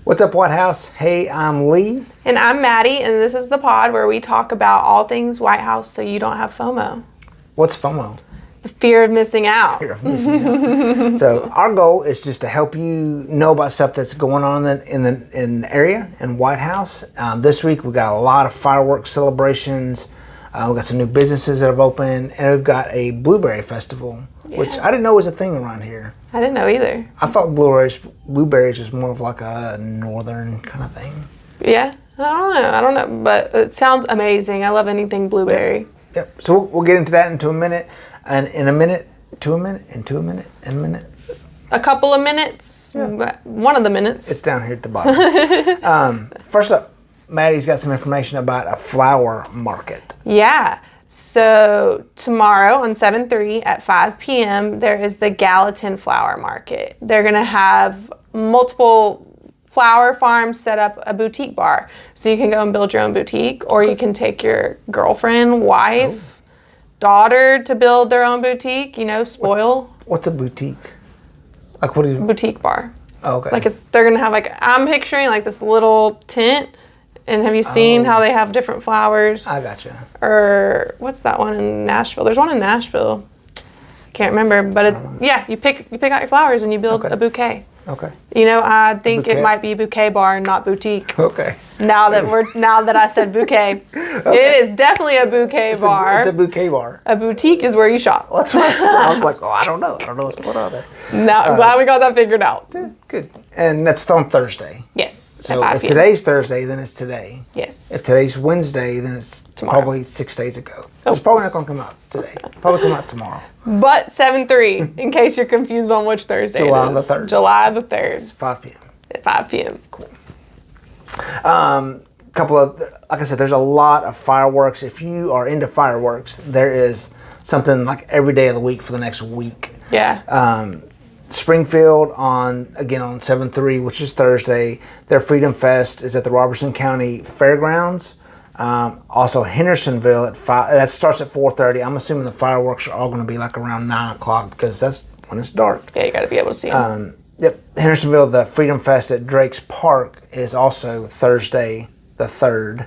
What's up, White House? Hey, I'm Lee. And I'm Maddie, and this is the pod where we talk about all things White House so you don't have FOMO. What's FOMO? The fear of missing out. Fear of missing out. So our goal is just to help you know about stuff that's going on in the area in White House. This week we got a lot of fireworks celebrations. We've got some new businesses that have opened, and we've got a blueberry festival, which I didn't know was a thing around here. I didn't know either. I thought blueberries was more of like a northern kind of thing. Yeah, I don't know, but it sounds amazing. I love anything blueberry. Yep. So we'll get into that into a minute, and in a minute, to a minute, into a minute, in a minute. A couple of minutes. Yeah. One of the minutes. It's down here at the bottom. First up, Maddie's got some information about a flower market. Yeah. So tomorrow on 7/3 at 5 p.m. there is the Gallatin Flower Market. They're going to have multiple flower farms set up a boutique bar. So you can go and build your own boutique, or you can take your girlfriend, wife, daughter to build their own boutique, spoil. What's a boutique? Like what is boutique bar? Oh, okay. Like they're going to have I'm picturing like this little tent. And have you seen how they have different flowers? I gotcha. Or what's that one in Nashville? There's one in Nashville. Can't remember, but you pick out your flowers and you build a bouquet. Okay. I think it might be Bouquet Bar, not boutique. Okay. Now that I said bouquet, it is definitely a bouquet bar. It's a bouquet bar. A boutique is where you shop. Well, that's what I was like. I don't know what's going on there. Now, glad we got that figured out. Yeah, good. And that's on Thursday. Yes. So if today's Thursday, then it's today. Yes. If today's Wednesday, then it's tomorrow. Probably 6 days ago. It's probably not going to come out today. Probably come out tomorrow. But 7/3, in case you're confused on which Thursday July it is. the 3rd. July the 3rd. It's 5 p.m. At 5 p.m. Cool. Couple of, like I said, there's a lot of fireworks. If you are into fireworks, there is something like every day of the week for the next week. Yeah. Springfield on 7/3, which is Thursday. Their Freedom Fest is at the Robertson County Fairgrounds. Also Hendersonville at 5. That starts at 4:30. I'm assuming the fireworks are all going to be like around 9 o'clock because that's when it's dark. Yeah, you got to be able to see them. Yep. Hendersonville, the Freedom Fest at Drake's Park is also Thursday the 3rd.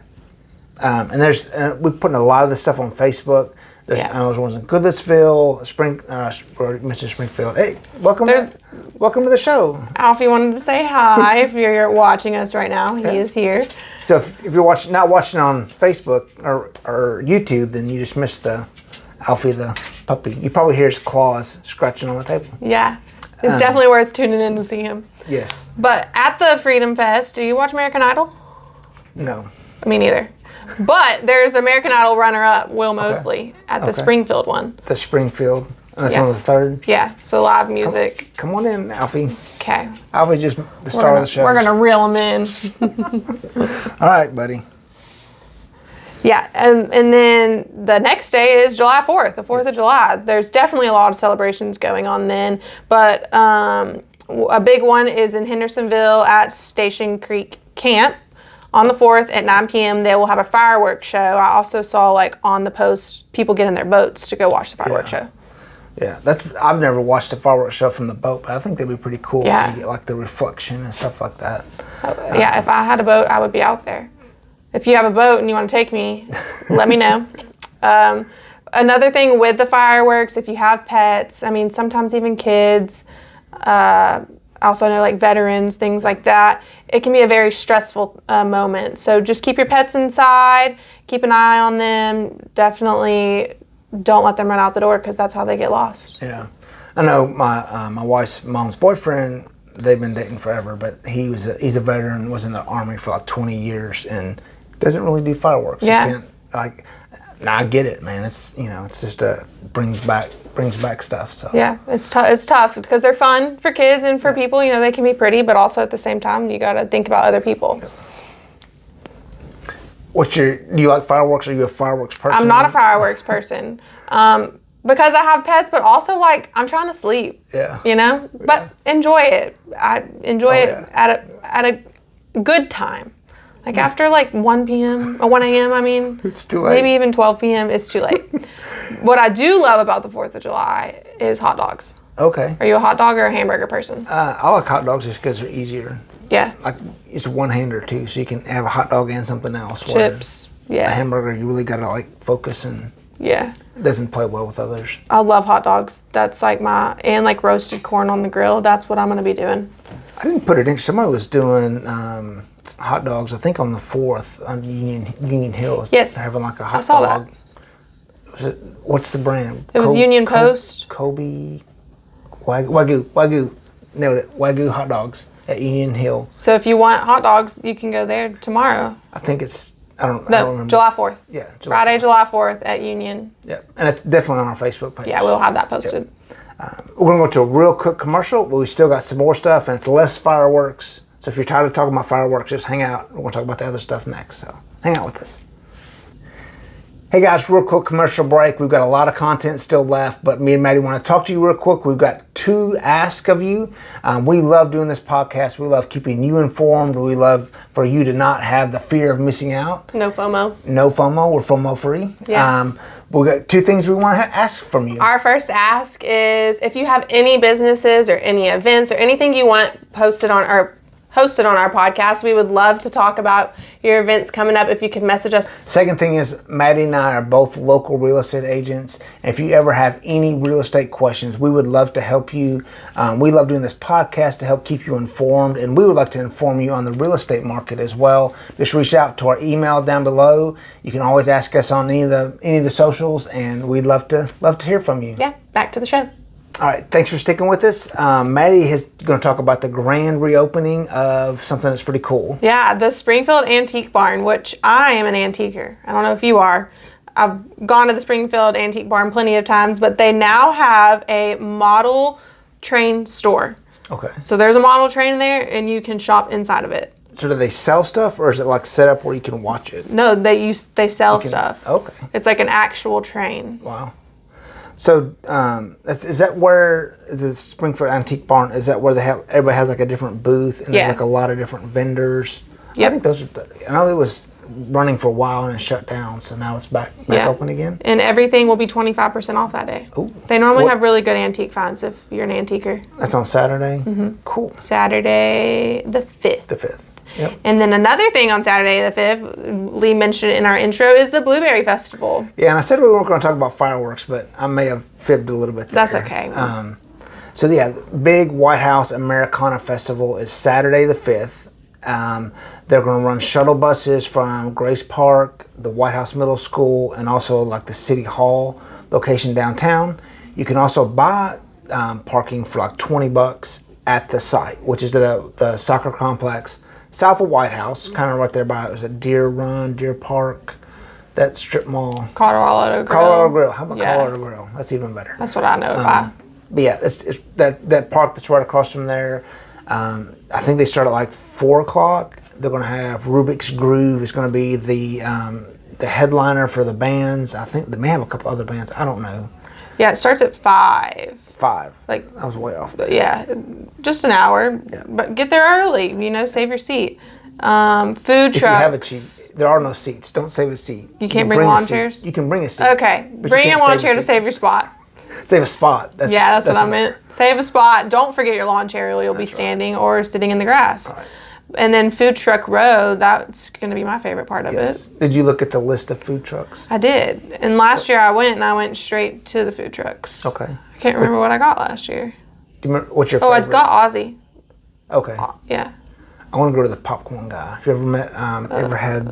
And there's we're putting a lot of this stuff on Facebook. There's ones in Goodlettsville, Mr. Springfield. Hey, welcome to the show. Alfie wanted to say hi. If you're watching us right now, he is here. So if you're not watching on Facebook or YouTube, then you just missed the Alfie the puppy. You probably hear his claws scratching on the table. Yeah, it's definitely worth tuning in to see him. Yes. But at the Freedom Fest, do you watch American Idol? No. Me neither. But there's American Idol runner-up Will Mosley at the Springfield one. The Springfield. And that's on the 3rd? Yeah, so live music. Come on in, Alfie. Okay. Alfie just the star of the show. We're going to reel him in. All right, buddy. Yeah, and then the next day is July 4th, the 4th of July. There's definitely a lot of celebrations going on then. But a big one is in Hendersonville at Station Creek Camp. On the 4th at 9 p.m. they will have a fireworks show. I also saw on the post people get in their boats to go watch the fireworks show. Yeah, I've never watched a fireworks show from the boat, but I think they'd be pretty cool. Yeah. You get the reflection and stuff like that. Yeah, if I had a boat, I would be out there. If you have a boat and you want to take me, let me know. Another thing with the fireworks, if you have pets, sometimes even kids, I also know veterans, things like that. It can be a very stressful moment. So just keep your pets inside, keep an eye on them. Definitely don't let them run out the door because that's how they get lost. Yeah. I know my wife's mom's boyfriend, they've been dating forever, but he's a veteran, was in the Army for 20 years and doesn't really do fireworks. Yeah. You can't, now I get it, man. It's it's just brings back stuff. So yeah, it's tough because they're fun for kids and for people. They can be pretty, but also at the same time, you got to think about other people. Do you like fireworks? Are you a fireworks person? I'm not a fireworks person because I have pets, but also I'm trying to sleep. Yeah. But enjoy it. I enjoy it at a good time. After 1 p.m. or 1 a.m., it's too late. Maybe even 12 p.m., it's too late. What I do love about the 4th of July is hot dogs. Okay. Are you a hot dog or a hamburger person? I like hot dogs just because they're easier. Yeah. Like it's one-hander too, so you can have a hot dog and something else. Chips. Yeah. A hamburger, you really got to like focus and. Yeah. It doesn't play well with others. I love hot dogs. That's like and like roasted corn on the grill. That's what I'm going to be doing. I didn't put it in. Somebody was doing hot dogs, I think on the 4th on Union Hill. Yes. They're having like a hot I saw dog. that. Was it, what's the brand? It was Union Post. Kobe. Wagyu. Nailed it. Wagyu hot dogs at Union Hill. So if you want hot dogs, you can go there tomorrow. I think it's, I don't remember. July 4th. Yeah. Friday, July 4th at Union. Yep. And it's definitely on our Facebook page. Yeah, we'll have that posted. Yep. We're going to go to a real quick commercial, but we still got some more stuff, and it's less fireworks. So if you're tired of talking about fireworks, just hang out. We're going to talk about the other stuff next. So hang out with us. Hey guys, real quick commercial break. We've got a lot of content still left, but me and Maddie want to talk to you real quick. We've got 2 asks of you. We love doing this podcast. We love keeping you informed. We love for you to not have the fear of missing out. No FOMO. No FOMO. We're FOMO free. Yeah. We've got 2 things we want to ask from you. Our first ask is if you have any businesses or any events or anything you want posted on our hosted on our podcast, we would love to talk about your events coming up if you could message us. Second thing is, Maddie and I are both local real estate agents. And if you ever have any real estate questions, we would love to help you. We love doing this podcast to help keep you informed, and we would like to inform you on the real estate market as well. Just reach out to our email down below. You can always ask us on any of the socials, and we'd love to hear from you. Yeah, back to the show. All right, thanks for sticking with us. Maddie is going to talk about the grand reopening of something that's pretty cool. Yeah, the Springfield Antique Barn, which I am an antiquer. I don't know if you are. I've gone to the Springfield Antique Barn plenty of times, but they now have a model train store. Okay. So there's a model train there, and you can shop inside of it. So do they sell stuff, or is it like set up where you can watch it? No, they sell stuff. Okay. It's like an actual train. Wow. So is that where the Springfield Antique Barn, is that where everybody has like a different booth and there's like a lot of different vendors? Yep. I think I know it was running for a while and it shut down, so now it's back open again? And everything will be 25% off that day. Ooh. They normally have really good antique finds if you're an antiquer. That's on Saturday? Mm-hmm. Cool. Saturday the 5th. The 5th. Yep. And then another thing on Saturday the 5th, Lee mentioned it in our intro, is the Blueberry Festival. Yeah, and I said we weren't going to talk about fireworks, but I may have fibbed a little bit there. That's okay. So yeah, big White House Americana Festival is Saturday the 5th. They're going to run shuttle buses from Grace Park, the White House Middle School, and also like the City Hall location downtown. You can also buy parking for like $20 at the site, which is the soccer complex south of White House, kind of right there by, it was a Deer Run, Deer Park, that strip mall. Colorado Grill. Colorado Grill. How about Colorado Grill? That's even better. That's what I know it by. But yeah, it's that park that's right across from there. I think they start at like 4 o'clock. They're going to have Rubik's Groove. It's going to be the headliner for the bands. I think they may have a couple other bands. I don't know. Yeah, it starts at 5. 5. Like, I was way off there. Yeah, just an hour. Yeah. But get there early, save your seat. Food trucks. If you have a cheap, there are no seats. Don't save a seat. You can't bring lawn chairs? You can bring a seat. Okay, bring a lawn chair to save your spot. Save a spot. That's what I meant. Save a spot. Don't forget your lawn chair, or you'll be standing or sitting in the grass. Right. And then Food Truck Row, that's going to be my favorite part of it. Did you look at the list of food trucks? I did. And last year I went straight to the food trucks. Okay. I can't remember what I got last year. Do you remember what's your favorite? I got Aussie. Okay. Yeah. I want to go to the popcorn guy. Have you ever met, ever had,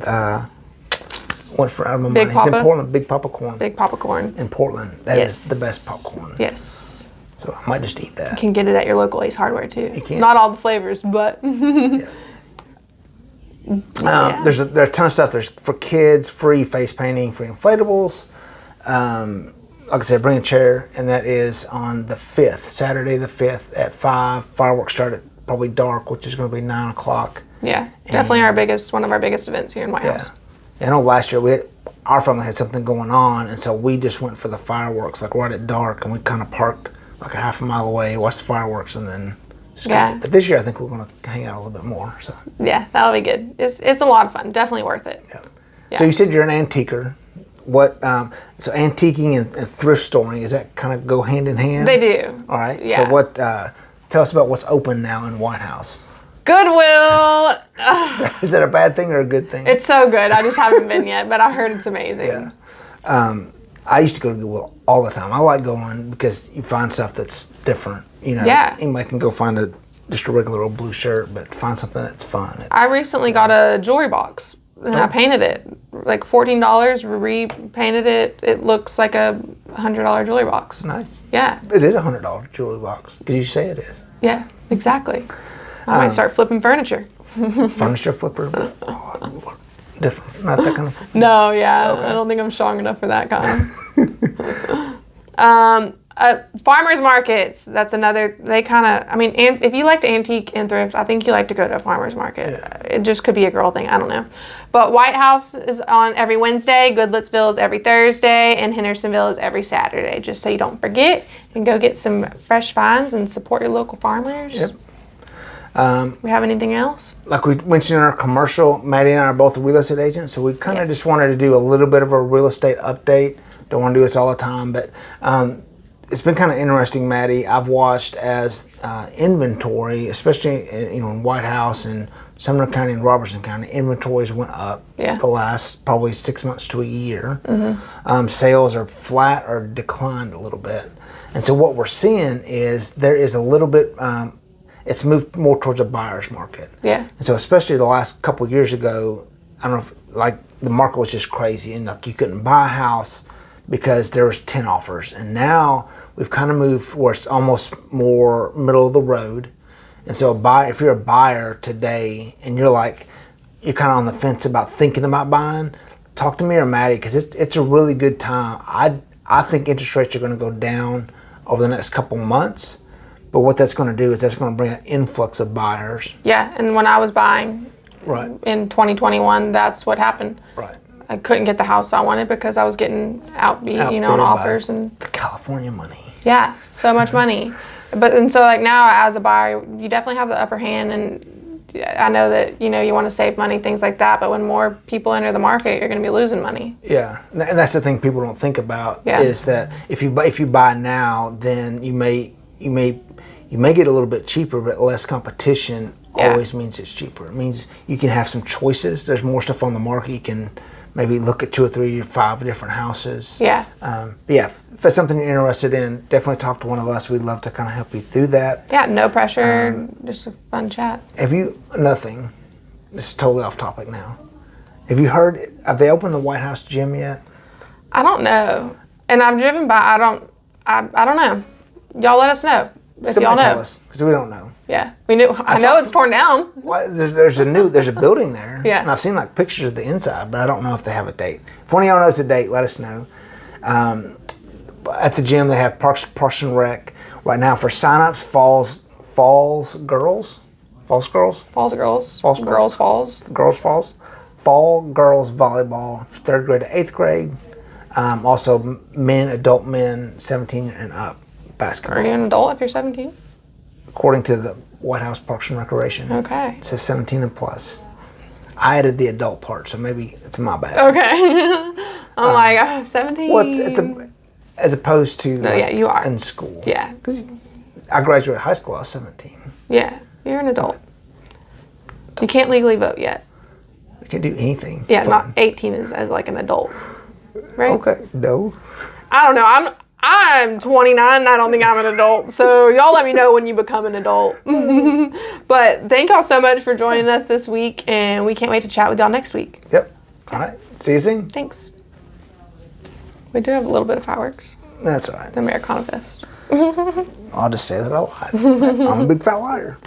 what's for out of my mind? Papa? He's in Portland, Big Papa Corn. Big Papa Corn. In Portland. That is the best popcorn. Yes. So I might just eat that. You can get it at your local Ace Hardware too. You can. Not all the flavors, but. Yeah. There's a ton of stuff. There's for kids, free face painting, free inflatables. Like I said, bring a chair, and that is on the 5th, Saturday the 5th at 5. Fireworks start at probably dark, which is going to be 9 o'clock. Yeah, definitely one of our biggest events here in White House. I know last year our family had something going on, and so we just went for the fireworks like right at dark, and we kind of parked like a half a mile away, watched the fireworks, and then. But this year I think we're going to hang out a little bit more. So yeah, that'll be good. It's a lot of fun. Definitely worth it. Yeah. So you said you're an antiquer. What? So antiquing and thrift storing, does that kind of go hand in hand? They do. All right. Yeah. So what? Tell us about what's open now in White House. Goodwill. Is that a bad thing or a good thing? It's so good. I just haven't been yet, but I heard it's amazing. Yeah. I used to go to Goodwill all the time. I like going because you find stuff that's different. Yeah. Anybody can go find just a regular old blue shirt, but find something that's fun. I recently got a jewelry box and I painted it. Like $14, repainted it. It looks like a $100 jewelry box. Nice. Yeah. It is a $100 jewelry box because you say it is. Yeah, exactly. I might start flipping furniture. Furniture flipper? Oh, different. Not that kind of flipper. No, yeah. Okay. I don't think I'm strong enough for that kind. Farmers markets, that's another, they kind of, I mean, if you like to antique and thrift, I think you like to go to a farmer's market. Yeah. It just could be a girl thing, I don't know. But White House is on every Wednesday, Goodlettsville is every Thursday, and Hendersonville is every Saturday, just so you don't forget, and go get some fresh finds and support your local farmers. Yep. We have anything else? Like we mentioned in our commercial, Maddie and I are both real estate agents, so we kind of just wanted to do a little bit of a real estate update. Don't want to do this all the time, but it's been kind of interesting, Maddie. I've watched as inventory, especially in White House and Sumner County and Robertson County, inventories went up the last probably 6 months to a year. Mm-hmm. Sales are flat or declined a little bit. And so what we're seeing is there is a little bit, it's moved more towards a buyer's market. Yeah. And so especially the last couple of years ago, I don't know, like the market was just crazy and like you couldn't buy a house because there was 10 offers. And now we've kind of moved where it's almost more middle of the road. And so if you're a buyer today and you're kind of on the fence about thinking about buying, talk to me or Maddie because it's a really good time. I think interest rates are going to go down over the next couple months. But what that's going to do is that's going to bring an influx of buyers. Yeah, and when I was buying in 2021, that's what happened. Right. I couldn't get the house I wanted because I was getting outbeat, on offers and the California money. Yeah, so much money. And so like now as a buyer, you definitely have the upper hand, and I know that you want to save money, things like that. But when more people enter the market, you're going to be losing money. Yeah, and that's the thing people don't think about is that if you buy now, then you may get a little bit cheaper, but less competition always means it's cheaper. It means you can have some choices. There's more stuff on the market. You can maybe look at 2 or 3 or 5 different houses. Yeah. But yeah, if that's something you're interested in, definitely talk to one of us. We'd love to kind of help you through that. Yeah, no pressure, just a fun chat. Nothing, this is totally off topic now. Have they opened the White House gym yet? I don't know. And I've driven by, I don't know. Y'all let us know. If y'all know. Tell us, because we don't know. Yeah, we knew. I know it's torn down. Well, there's a building there. Yeah. And I've seen pictures of the inside, but I don't know if they have a date. If one of y'all knows the date, let us know. At the gym, they have Parks and Rec right now for signups. Falls Girls Fall Girls Volleyball, 3rd grade to 8th grade. Also, adult men, 17 and up. Basketball. Are you an adult if you're 17? According to the White House Parks and Recreation. Okay. It says 17 and plus. I added the adult part, so maybe it's my bad. Okay. I'm 17. Well, it's as opposed to you are. in school. Yeah. Because I graduated high school, I was 17. Yeah, you're an adult. You can't legally vote yet. You can't do anything. Yeah, fun. not 18 as like an adult. Right? Okay, no. I don't know. I'm 29 and I don't think I'm an adult. So y'all let me know when you become an adult. But thank y'all so much for joining us this week, and we can't wait to chat with y'all next week. Yep. All right. See you soon. Thanks. We do have a little bit of fireworks. That's all right. The Americana Fest. I'll just say that a lot. I'm a big fat liar.